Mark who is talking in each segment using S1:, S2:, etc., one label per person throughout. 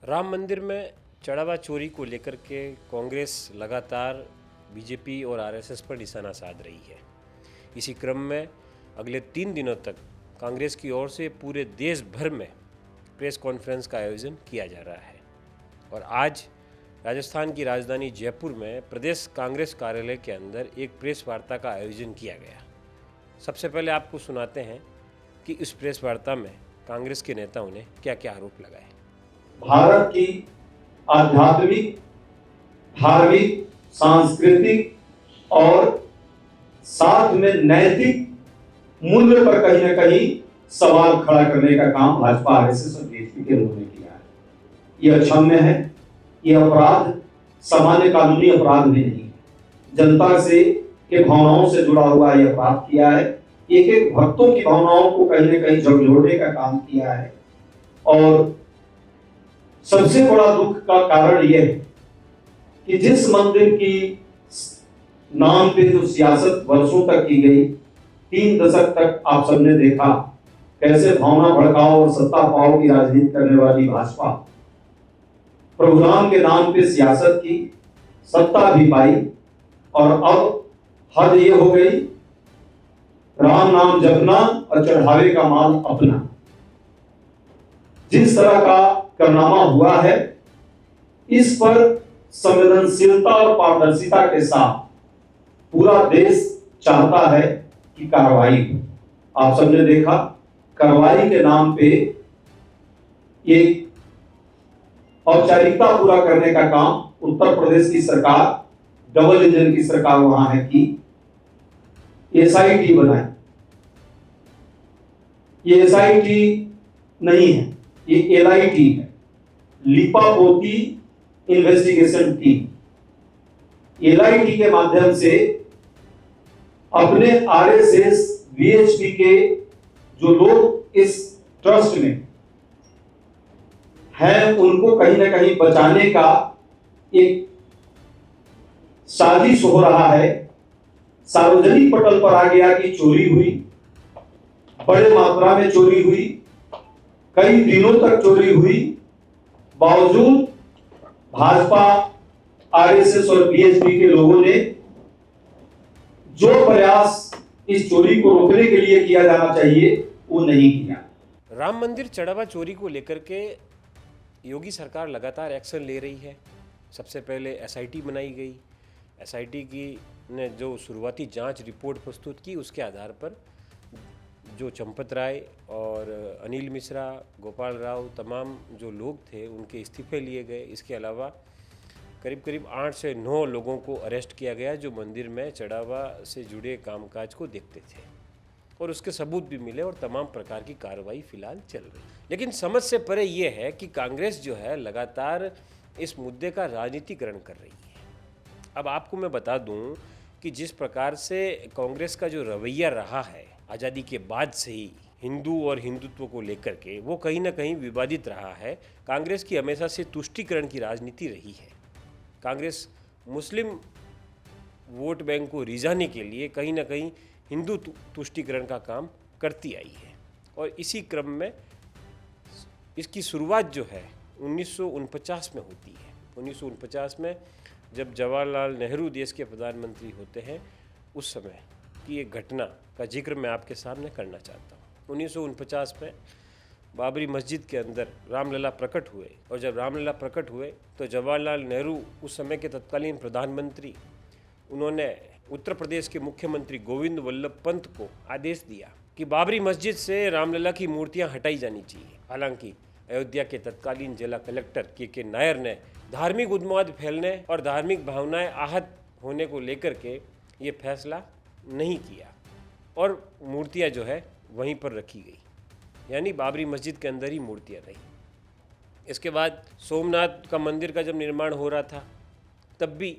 S1: राम मंदिर में चढ़ावा चोरी को लेकर के कांग्रेस लगातार बीजेपी और आरएसएस पर निशाना साध रही है। इसी क्रम में अगले 3 दिनों तक कांग्रेस की ओर से पूरे देश भर में प्रेस कॉन्फ्रेंस का आयोजन किया जा रहा है और आज राजस्थान की राजधानी जयपुर में प्रदेश कांग्रेस कार्यालय के अंदर एक प्रेस वार्ता का आयोजन किया गया। सबसे पहले आपको सुनाते हैं कि इस प्रेस वार्ता में कांग्रेस के नेताओं ने क्या क्या आरोप लगाए।
S2: भारत की आध्यात्मिक, धार्मिक, सांस्कृतिक और साथ में नैतिक मूल्य पर कहीं न कहीं सवाल खड़ा करने का काम भाजपा, आरएसएस और बीजेपी के लोगों ने किया है। यह अक्षम्य है। यह अपराध सामान्य कानूनी अपराध में नहीं है। जनता से के भावनाओं से जुड़ा हुआ यह अपराध किया है। एक एक भक्तों की भावनाओं को कहीं न कहीं झकझोरने का काम किया है। और सबसे बड़ा दुख का कारण यह है कि जिस मंदिर की नाम पे जो सियासत वर्षों तक की गई, 3 दशक तक आप सबने देखा कैसे भावना भड़काओ और सत्ता पाओ की राजनीति करने वाली भाजपा प्रभु राम के नाम पे सियासत की, सत्ता भी पाई और अब हद ये हो गई राम नाम जपना और चढ़ावे का माल अपना। जिस तरह का कारनामा हुआ है, इस पर संवेदनशीलता और पारदर्शिता के साथ पूरा देश चाहता है कि कार्रवाई हो। आप सबने देखा कार्रवाई के नाम पे एक औपचारिकता पूरा करने का काम उत्तर प्रदेश की सरकार, डबल इंजन की सरकार वहां है कि एसआईटी बनाई। ये एसआईटी नहीं है, ये एलआईटी है, लिपापोती इन्वेस्टिगेशन टीम। एलआईटी के माध्यम से अपने आरएसएस, वीएचपी के जो लोग इस ट्रस्ट में हैं उनको कहीं ना कहीं बचाने का एक साजिश हो रहा है। सार्वजनिक पटल पर आ गया कि चोरी हुई, बड़े मात्रा में चोरी हुई, कई दिनों तक चोरी हुई, बावजूद भाजपा, आरएसएस और बीएचपी के लोगों ने जो प्रयास इस चोरी को रोकने के लिए किया जाना चाहिए वो नहीं किया।
S1: राम मंदिर चढ़ावा चोरी को लेकर के योगी सरकार लगातार एक्शन ले रही है। सबसे पहले एसआईटी बनाई गई। एसआईटी की ने जो शुरुआती जांच रिपोर्ट प्रस्तुत की, उसके आधार पर जो चंपत राय और अनिल मिश्रा, गोपाल राव, तमाम जो लोग थे उनके इस्तीफे लिए गए। इसके अलावा करीब करीब 8 से 9 लोगों को अरेस्ट किया गया जो मंदिर में चढ़ावा से जुड़े कामकाज को देखते थे और उसके सबूत भी मिले और तमाम प्रकार की कार्रवाई फिलहाल चल रही। लेकिन समझ से परे ये है कि कांग्रेस जो है लगातार इस मुद्दे का राजनीतिकरण कर रही है। अब आपको मैं बता दूं कि जिस प्रकार से कांग्रेस का जो रवैया रहा है आज़ादी के बाद से ही हिंदू और हिंदुत्व को लेकर के, वो कहीं ना कहीं विवादित रहा है। कांग्रेस की हमेशा से तुष्टीकरण की राजनीति रही है। कांग्रेस मुस्लिम वोट बैंक को रिझाने के लिए कहीं ना कहीं हिंदू तुष्टीकरण का काम करती आई है और इसी क्रम में इसकी शुरुआत जो है 1949 में होती है। 1949 में जब जवाहरलाल नेहरू देश के प्रधानमंत्री होते हैं, उस समय की एक घटना का जिक्र मैं आपके सामने करना चाहता हूँ। 1949 में बाबरी मस्जिद के अंदर रामलला प्रकट हुए और जब रामलला प्रकट हुए तो जवाहरलाल नेहरू उस समय के तत्कालीन प्रधानमंत्री, उन्होंने उत्तर प्रदेश के मुख्यमंत्री गोविंद वल्लभ पंत को आदेश दिया कि बाबरी मस्जिद से रामलला की मूर्तियां हटाई जानी चाहिए। हालांकि अयोध्या के तत्कालीन जिला कलेक्टर के नायर ने धार्मिक उन्माद फैलने और धार्मिक भावनाएं आहत होने को लेकर के ये फैसला नहीं किया और मूर्तियां जो है वहीं पर रखी गई, यानी बाबरी मस्जिद के अंदर ही मूर्तियां रही। इसके बाद सोमनाथ का मंदिर का जब निर्माण हो रहा था, तब भी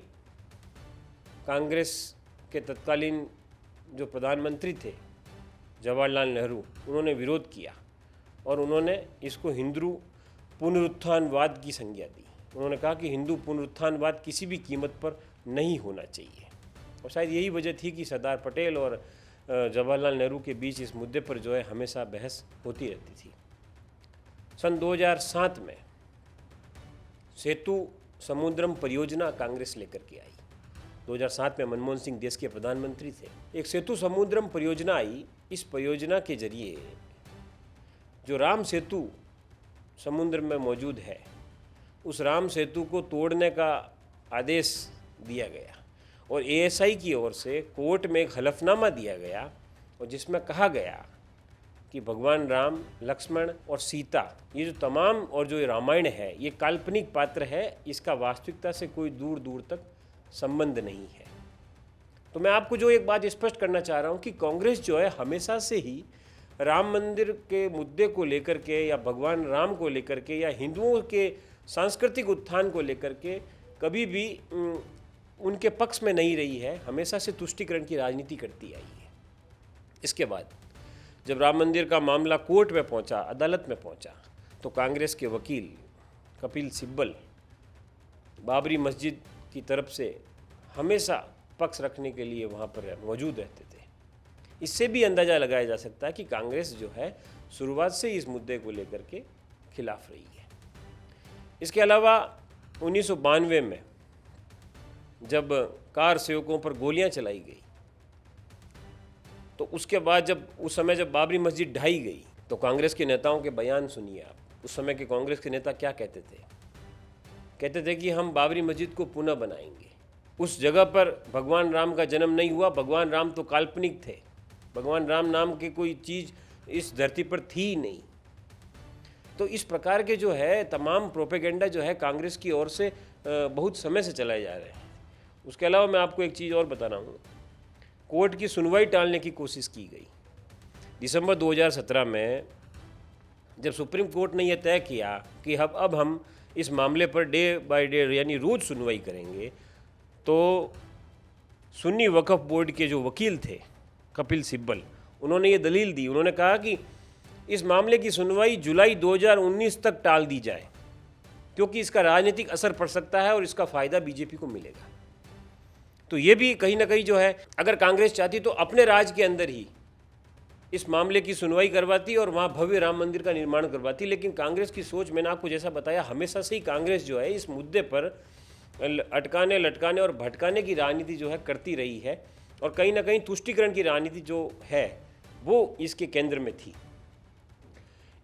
S1: कांग्रेस के तत्कालीन जो प्रधानमंत्री थे जवाहरलाल नेहरू, उन्होंने विरोध किया और उन्होंने इसको हिंदू पुनरुत्थानवाद की संज्ञा दी। उन्होंने कहा कि हिंदू पुनरुत्थानवाद किसी भी कीमत पर नहीं होना चाहिए और शायद यही वजह थी कि सरदार पटेल और जवाहरलाल नेहरू के बीच इस मुद्दे पर जो है हमेशा बहस होती रहती थी। सन 2007 में सेतु समुद्रम परियोजना कांग्रेस लेकर के आई। 2007 में मनमोहन सिंह देश के प्रधानमंत्री थे। एक सेतु समुद्रम परियोजना आई। इस परियोजना के जरिए जो राम सेतु समुद्र में मौजूद है, उस राम सेतु को तोड़ने का आदेश दिया गया और एएसआई की ओर से कोर्ट में एक हलफनामा दिया गया और जिसमें कहा गया कि भगवान राम, लक्ष्मण और सीता, ये जो तमाम और जो रामायण है, ये काल्पनिक पात्र है, इसका वास्तविकता से कोई दूर दूर तक संबंध नहीं है। तो मैं आपको जो एक बात स्पष्ट करना चाह रहा हूँ कि कांग्रेस जो है हमेशा से ही राम मंदिर के मुद्दे को लेकर के या भगवान राम को लेकर के या हिंदुओं के सांस्कृतिक उत्थान को लेकर के कभी भी उनके पक्ष में नहीं रही है, हमेशा से तुष्टीकरण की राजनीति करती आई है। इसके बाद जब राम मंदिर का मामला कोर्ट में पहुंचा, अदालत में पहुंचा, तो कांग्रेस के वकील कपिल सिब्बल बाबरी मस्जिद की तरफ से हमेशा पक्ष रखने के लिए वहां पर मौजूद रहते थे। इससे भी अंदाज़ा लगाया जा सकता है कि कांग्रेस जो है शुरुआत से इस मुद्दे को लेकर के खिलाफ रही है। इसके अलावा 1992 में जब कार सेवकों पर गोलियां चलाई गई, तो उसके बाद जब उस समय जब बाबरी मस्जिद ढाई गई, तो कांग्रेस के नेताओं के बयान सुनिए आप। उस समय के कांग्रेस के नेता क्या कहते थे? कहते थे कि हम बाबरी मस्जिद को पुनः बनाएंगे। उस जगह पर भगवान राम का जन्म नहीं हुआ, भगवान राम तो काल्पनिक थे, भगवान राम नाम की कोई चीज़ इस धरती पर थी ही नहीं। तो इस प्रकार के जो है तमाम प्रोपेगेंडा जो है कांग्रेस की ओर से बहुत समय से चलाए जा रहे हैं। उसके अलावा मैं आपको एक चीज़ और बता रहा हूँ, कोर्ट की सुनवाई टालने की कोशिश की गई। दिसंबर 2017 में जब सुप्रीम कोर्ट ने यह तय किया कि अब हम इस मामले पर डे बाय डे यानी रोज़ सुनवाई करेंगे, तो सुन्नी वक्फ बोर्ड के जो वकील थे कपिल सिब्बल, उन्होंने ये दलील दी। उन्होंने कहा कि इस मामले की सुनवाई जुलाई 2019 तक टाल दी जाए, क्योंकि इसका राजनीतिक असर पड़ सकता है और इसका फ़ायदा बीजेपी को मिलेगा। तो ये भी कहीं ना कहीं जो है, अगर कांग्रेस चाहती तो अपने राज्य के अंदर ही इस मामले की सुनवाई करवाती और वहाँ भव्य राम मंदिर का निर्माण करवाती। लेकिन कांग्रेस की सोच, मैंने आपको जैसा बताया, हमेशा से ही कांग्रेस जो है इस मुद्दे पर अटकाने, लटकाने और भटकाने की राजनीति जो है करती रही है और कहीं ना कहीं तुष्टीकरण की राजनीति जो है वो इसके केंद्र में थी।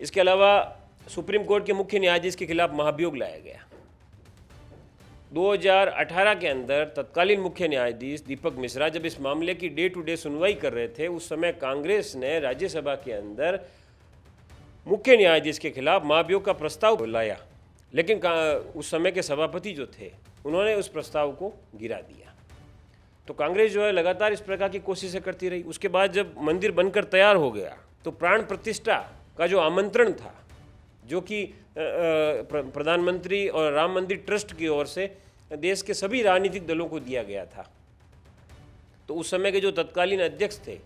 S1: इसके अलावा सुप्रीम कोर्ट के मुख्य न्यायाधीश के खिलाफ महाभियोग लाया गया। 2018 के अंदर तत्कालीन मुख्य न्यायाधीश दीपक मिश्रा जब इस मामले की डे टू डे सुनवाई कर रहे थे, उस समय कांग्रेस ने राज्यसभा के अंदर मुख्य न्यायाधीश के खिलाफ महाभियोग का प्रस्ताव लाया, लेकिन उस समय के सभापति जो थे उन्होंने उस प्रस्ताव को गिरा दिया। तो कांग्रेस जो है लगातार इस प्रकार की कोशिशें करती रही। उसके बाद जब मंदिर बनकर तैयार हो गया, तो प्राण प्रतिष्ठा का जो आमंत्रण था, जो कि प्रधानमंत्री और राम मंदिर ट्रस्ट की ओर से देश के सभी राजनीतिक दलों को दिया गया था, तो उस समय के जो तत्कालीन अध्यक्ष थे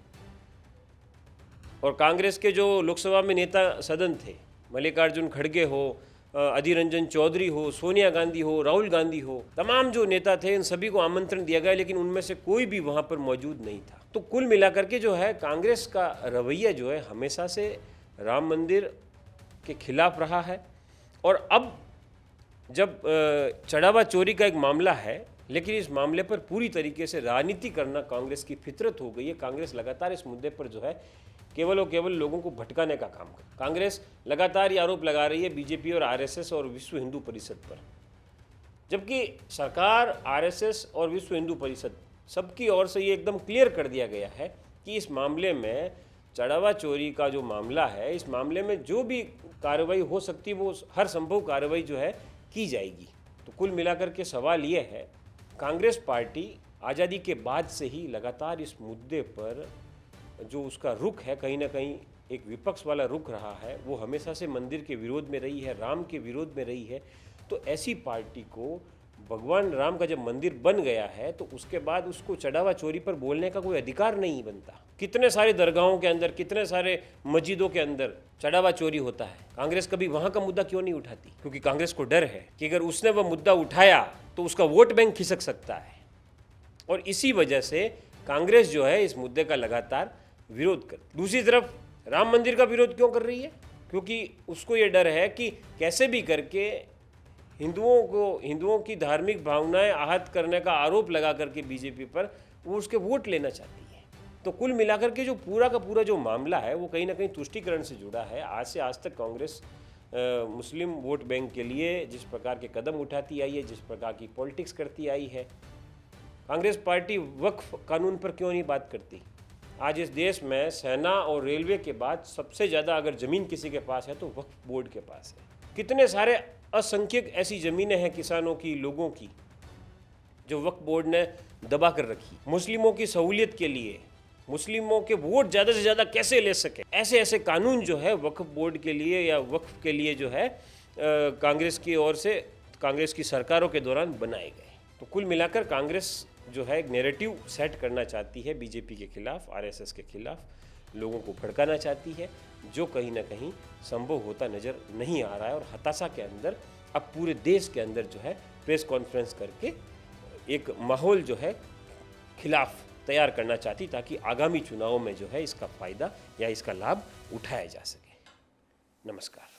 S1: और कांग्रेस के जो लोकसभा में नेता सदन थे, मल्लिकार्जुन खड़गे हो, अधीर रंजन चौधरी हो, सोनिया गांधी हो, राहुल गांधी हो, तमाम जो नेता थे इन सभी को आमंत्रण दिया गया, लेकिन उनमें से कोई भी वहाँ पर मौजूद नहीं था। तो कुल मिलाकर के जो है कांग्रेस का रवैया जो है हमेशा से राम मंदिर के खिलाफ रहा है। और अब जब चढ़ावा चोरी का एक मामला है, लेकिन इस मामले पर पूरी तरीके से राजनीति करना कांग्रेस की फितरत हो गई है। कांग्रेस लगातार इस मुद्दे पर जो है केवल और केवल लोगों को भटकाने का काम कर। कांग्रेस लगातार ये आरोप लगा रही है बीजेपी और आरएसएस और विश्व हिंदू परिषद पर, जबकि सरकार, आरएसएस और विश्व हिंदू परिषद सबकी ओर से ये एकदम क्लियर कर दिया गया है कि इस मामले में, चढ़ावा चोरी का जो मामला है, इस मामले में जो भी कार्रवाई हो सकती है वो हर संभव कार्रवाई जो है की जाएगी। तो कुल मिलाकर के सवाल ये है, कांग्रेस पार्टी आज़ादी के बाद से ही लगातार इस मुद्दे पर जो उसका रुख है, कहीं ना कहीं एक विपक्ष वाला रुख रहा है, वो हमेशा से मंदिर के विरोध में रही है, राम के विरोध में रही है। तो ऐसी पार्टी को भगवान राम का जब मंदिर बन गया है, तो उसके बाद उसको चढ़ावा चोरी पर बोलने का कोई अधिकार नहीं बनता। कितने सारे दरगाहों के अंदर, कितने सारे मस्जिदों के अंदर चढ़ावा चोरी होता है, कांग्रेस कभी वहाँ का मुद्दा क्यों नहीं उठाती? क्योंकि कांग्रेस को डर है कि अगर उसने वह मुद्दा उठाया तो उसका वोट बैंक खिसक सकता है। और इसी वजह से कांग्रेस जो है इस मुद्दे का लगातार विरोध कर। दूसरी तरफ राम मंदिर का विरोध क्यों कर रही है? क्योंकि उसको ये डर है कि कैसे भी करके हिंदुओं की धार्मिक भावनाएं आहत करने का आरोप लगा करके बीजेपी पर वो उसके वोट लेना चाहती है। तो कुल मिलाकर के जो पूरा का पूरा जो मामला है वो कहीं ना कहीं तुष्टीकरण से जुड़ा है। आज से आज तक कांग्रेस मुस्लिम वोट बैंक के लिए जिस प्रकार के कदम उठाती आई है, जिस प्रकार की पॉलिटिक्स करती आई है, कांग्रेस पार्टी वक्फ कानून पर क्यों नहीं बात करती? आज इस देश में सेना और रेलवे के बाद सबसे ज़्यादा अगर ज़मीन किसी के पास है तो वक्फ बोर्ड के पास है। कितने सारे असंख्यक ऐसी ज़मीनें हैं किसानों की, लोगों की, जो वक्फ बोर्ड ने दबा कर रखी। मुस्लिमों की सहूलियत के लिए, मुस्लिमों के वोट ज़्यादा से ज़्यादा कैसे ले सके, ऐसे ऐसे कानून जो है वक्फ बोर्ड के लिए या वक्फ के लिए जो है कांग्रेस की ओर से, कांग्रेस की सरकारों के दौरान बनाए गए। तो कुल मिलाकर कांग्रेस जो है एक नैरेटिव सेट करना चाहती है बीजेपी के खिलाफ, आरएसएस के खिलाफ, लोगों को भड़काना चाहती है, जो कहीं ना कहीं संभव होता नज़र नहीं आ रहा है। और हताशा के अंदर अब पूरे देश के अंदर जो है प्रेस कॉन्फ्रेंस करके एक माहौल जो है खिलाफ तैयार करना चाहती, ताकि आगामी चुनावों में जो है इसका फ़ायदा या इसका लाभ उठाया जा सके। नमस्कार।